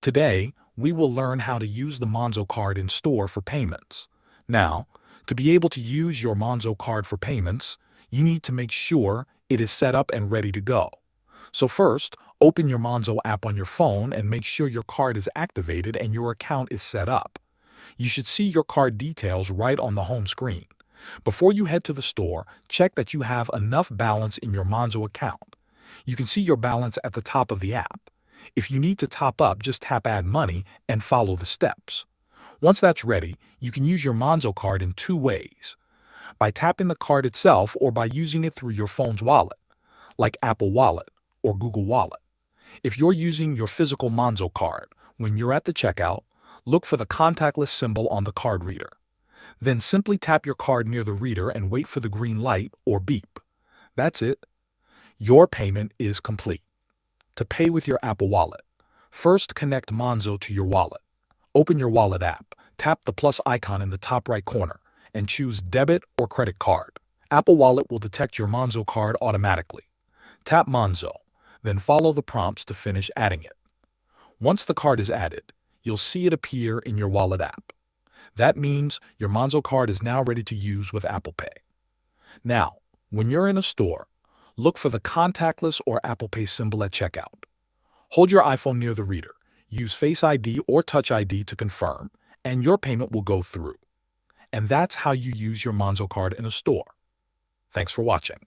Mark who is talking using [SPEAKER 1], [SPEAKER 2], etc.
[SPEAKER 1] Today, we will learn how to use the Monzo card in store for payments. Now, to be able to use your Monzo card for payments, you need to make sure it is set up and ready to go. So first, open your Monzo app on your phone and make sure your card is activated and your account is set up. You should see your card details right on the home screen. Before you head to the store, check that you have enough balance in your Monzo account. You can see your balance at the top of the app. If you need to top up, just tap Add Money and follow the steps. Once that's ready, you can use your Monzo card in two ways: by tapping the card itself or by using it through your phone's wallet, like Apple Wallet or Google Wallet. If you're using your physical Monzo card, when you're at the checkout, look for the contactless symbol on the card reader. Then simply tap your card near the reader and wait for the green light or beep. That's it. Your payment is complete. To pay with your Apple Wallet, first connect Monzo to your wallet. Open your wallet app, tap the plus icon in the top right corner, and choose Debit or Credit Card. Apple Wallet will detect your Monzo card automatically. Tap Monzo, then follow the prompts to finish adding it. Once the card is added, you'll see it appear in your wallet app. That means your Monzo card is now ready to use with Apple Pay. Now, when you're in a store, look for the contactless or Apple Pay symbol at checkout. Hold your iPhone near the reader, use Face ID or Touch ID to confirm, and your payment will go through. And that's how you use your Monzo card in a store. Thanks for watching.